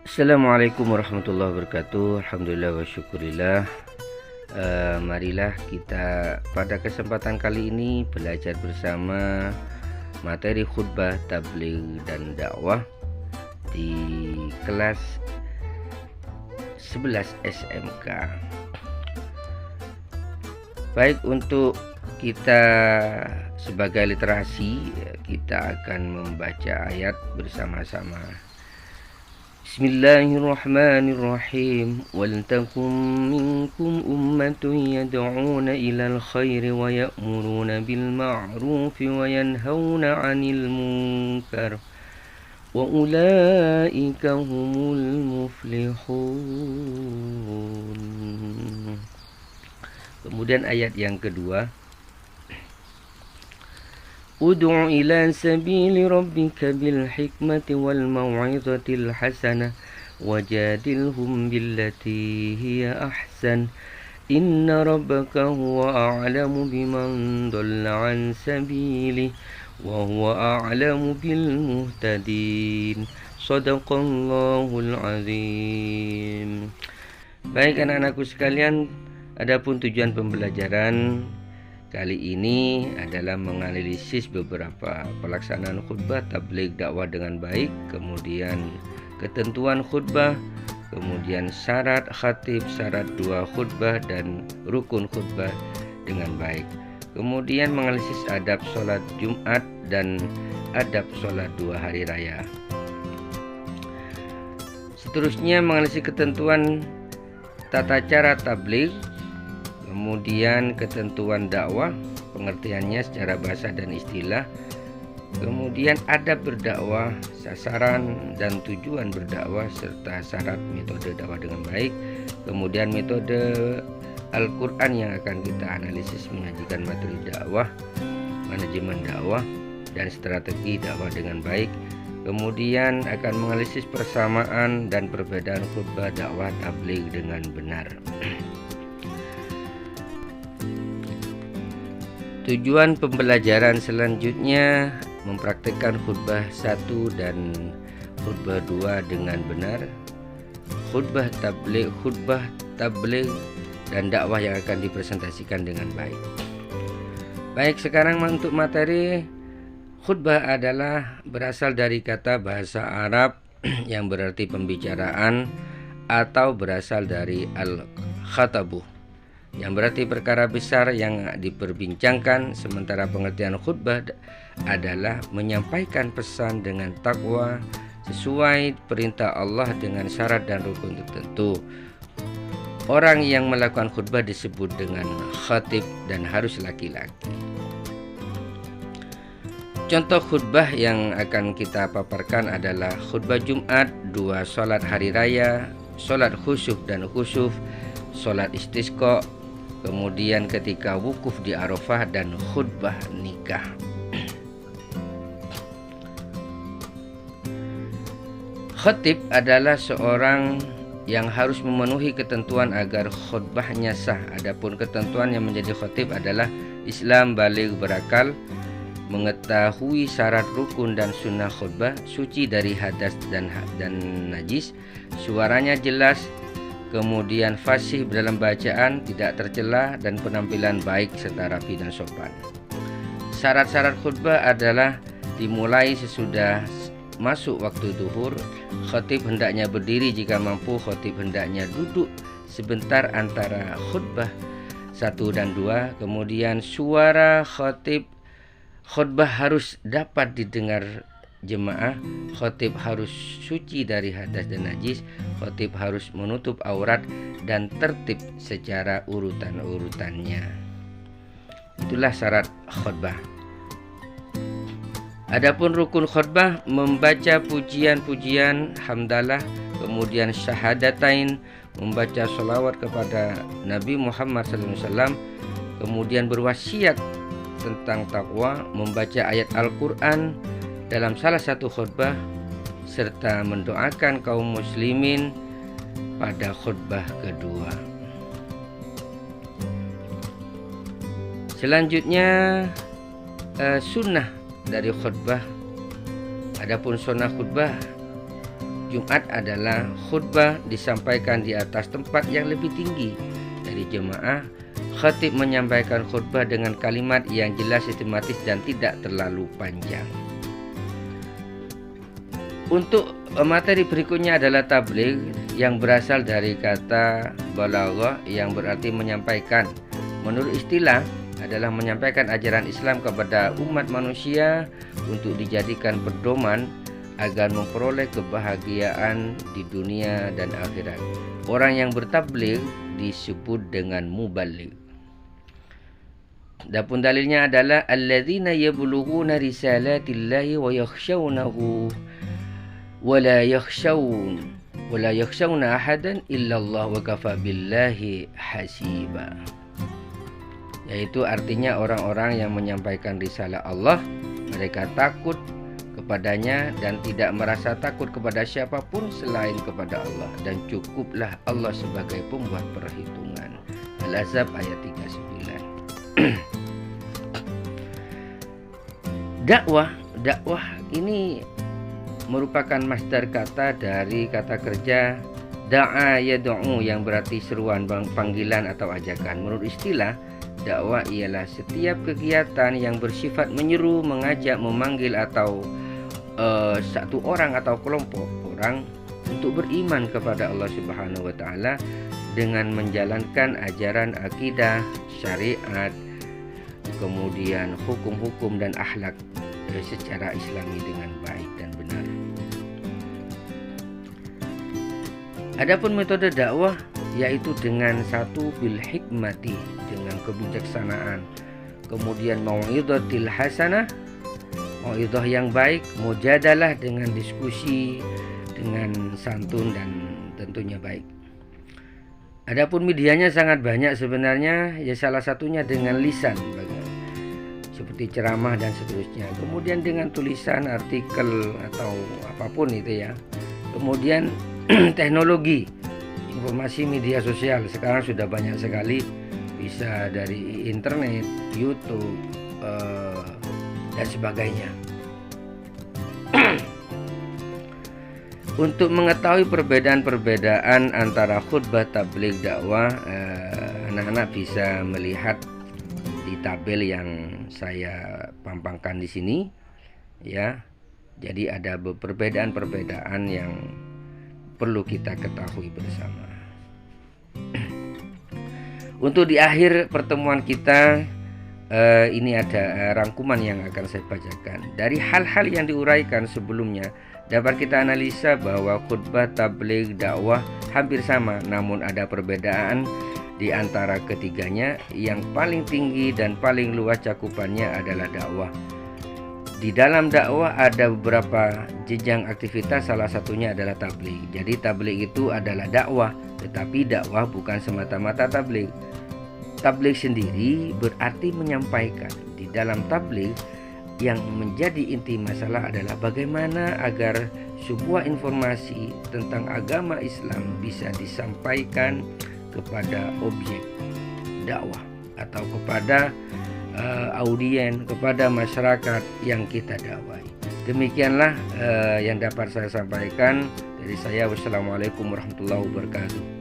Assalamualaikum warahmatullahi wabarakatuh. Alhamdulillah wa syukurillah. Marilah kita pada kesempatan kali ini belajar bersama materi khutbah, tabligh dan dakwah di kelas 11 SMK. Baik, untuk kita sebagai literasi, kita akan membaca ayat bersama-sama. Bismillahirrahmanirrahim. Waltakum minkum ummatun yad'una ilal khairi wa ya'muruna bil ma'rufi wa yanhauna 'anil munkar wa ulaika humul muflihun. Kemudian ayat yang kedua, Ud'u ila sabili rabbika bil hikmati wal mau'izatil hasanah wajadilhum billati hiya ahsan inna rabbaka huwa a'lamu biman dhalla an sabilihi wa huwa a'lamu bil muhtadin. Shadaqallahul azim. Baik anak-anakku sekalian, adapun tujuan pembelajaran kali ini adalah menganalisis beberapa pelaksanaan khutbah, tabligh, dakwah dengan baik, kemudian ketentuan khutbah, kemudian syarat khatib, syarat dua khutbah, dan rukun khutbah dengan baik. Kemudian menganalisis adab sholat Jumat dan adab sholat dua hari raya. Seterusnya menganalisis ketentuan tata cara tabligh, kemudian ketentuan dakwah, pengertiannya secara bahasa dan istilah, kemudian adab berdakwah, sasaran dan tujuan berdakwah, serta syarat metode dakwah dengan baik, kemudian metode Al-Quran yang akan kita analisis menyajikan materi dakwah, manajemen dakwah, dan strategi dakwah dengan baik, kemudian akan menganalisis persamaan dan perbedaan khutbah, dakwah, tabligh dengan benar. Tujuan pembelajaran selanjutnya mempraktikkan khutbah 1 dan khutbah 2 dengan benar, khutbah tabligh dan dakwah yang akan dipresentasikan dengan baik. Baik, sekarang untuk materi khutbah adalah berasal dari kata bahasa Arab yang berarti pembicaraan atau berasal dari al-khatabu yang berarti perkara besar yang diperbincangkan, sementara pengertian khutbah adalah menyampaikan pesan dengan takwa sesuai perintah Allah dengan syarat dan rukun tertentu. Orang yang melakukan khutbah disebut dengan khatib dan harus laki-laki. Contoh khutbah yang akan kita paparkan adalah khutbah Jumat, dua sholat hari raya, sholat khusyuf dan khusuf, sholat istisqa, kemudian ketika wukuf di Arafah, dan khutbah nikah. Khatib adalah seorang yang harus memenuhi ketentuan agar khutbahnya sah. Adapun ketentuan yang menjadi khatib adalah Islam, baligh, berakal, mengetahui syarat rukun dan sunnah khutbah, suci dari hadas dan najis, suaranya jelas, kemudian fasih dalam bacaan, tidak tercela, dan penampilan baik serta rapi dan sopan. Syarat-syarat khutbah adalah dimulai sesudah masuk waktu zuhur, khatib hendaknya berdiri jika mampu, khatib hendaknya duduk sebentar antara khutbah 1 dan 2, kemudian suara khutbah harus dapat didengar jemaah, khatib harus suci dari hadas dan najis, khatib harus menutup aurat dan tertib secara urutan-urutannya. Itulah syarat khutbah. Adapun rukun khutbah membaca pujian-pujian, hamdalah, kemudian syahadatain, membaca sholawat kepada Nabi Muhammad SAW, kemudian berwasiat tentang takwa, membaca ayat Al-Quran dalam salah satu khutbah, serta mendoakan kaum muslimin pada khutbah kedua. Selanjutnya sunnah dari khutbah. Adapun sunnah khutbah Jumat adalah khutbah disampaikan di atas tempat yang lebih tinggi dari jemaah. Khatib menyampaikan khutbah dengan kalimat yang jelas, sistematis dan tidak terlalu panjang. Untuk materi berikutnya adalah tabligh yang berasal dari kata balaghah yang berarti menyampaikan. Menurut istilah adalah menyampaikan ajaran Islam kepada umat manusia untuk dijadikan pedoman agar memperoleh kebahagiaan di dunia dan akhirat. Orang yang bertabligh disebut dengan muballigh. Adapun dalilnya adalah alladzina yablughuna risalatillahi wa yakhshawnahu wa la yakhshawna ahadan illallah wa kafa billahi hasiba. Yaitu artinya orang-orang yang menyampaikan risalah Allah, mereka takut kepadanya dan tidak merasa takut kepada siapapun selain kepada Allah, dan cukuplah Allah sebagai pembuat perhitungan. Al-Ahzab ayat 39. Dakwah ini merupakan masdar kata dari kata kerja da'a yad'u yang berarti seruan, panggilan atau ajakan. Menurut istilah, dakwah ialah setiap kegiatan yang bersifat menyeru, mengajak, memanggil atau satu orang atau kelompok orang untuk beriman kepada Allah Subhanahu wa taala dengan menjalankan ajaran akidah, syariat, kemudian hukum-hukum dan akhlak secara Islami dengan baik dan benar. Adapun metode dakwah yaitu dengan satu bil hikmati, dengan kebijaksanaan, kemudian mau'izatil hasanah, mau'izah yang baik, mujadalah dengan diskusi dengan santun dan tentunya baik. Adapun medianya sangat banyak sebenarnya, ya salah satunya dengan lisan seperti ceramah dan seterusnya. Kemudian dengan tulisan, artikel atau apapun itu ya. Kemudian teknologi informasi media sosial sekarang sudah banyak sekali, bisa dari internet, YouTube dan sebagainya. Untuk mengetahui perbedaan-perbedaan antara khutbah, tabligh, dakwah, anak-anak bisa melihat di tabel yang saya pampangkan di sini, ya. Jadi ada perbedaan-perbedaan yang perlu kita ketahui bersama. Untuk di akhir pertemuan kita, ini ada rangkuman yang akan saya bacakan. Dari hal-hal yang diuraikan sebelumnya, dapat kita analisa bahwa khutbah, tabligh, dakwah hampir sama, namun ada perbedaan di antara ketiganya. Yang paling tinggi dan paling luas cakupannya adalah dakwah. Di dalam dakwah ada beberapa jenjang aktivitas, salah satunya adalah tabligh. Jadi tabligh itu adalah dakwah, tetapi dakwah bukan semata-mata tabligh. Tabligh sendiri berarti menyampaikan. Di dalam tabligh yang menjadi inti masalah adalah bagaimana agar sebuah informasi tentang agama Islam bisa disampaikan kepada objek dakwah atau kepada audien, kepada masyarakat yang kita dakwai. Demikianlah yang dapat saya sampaikan dari saya. Wassalamualaikum warahmatullahi wabarakatuh.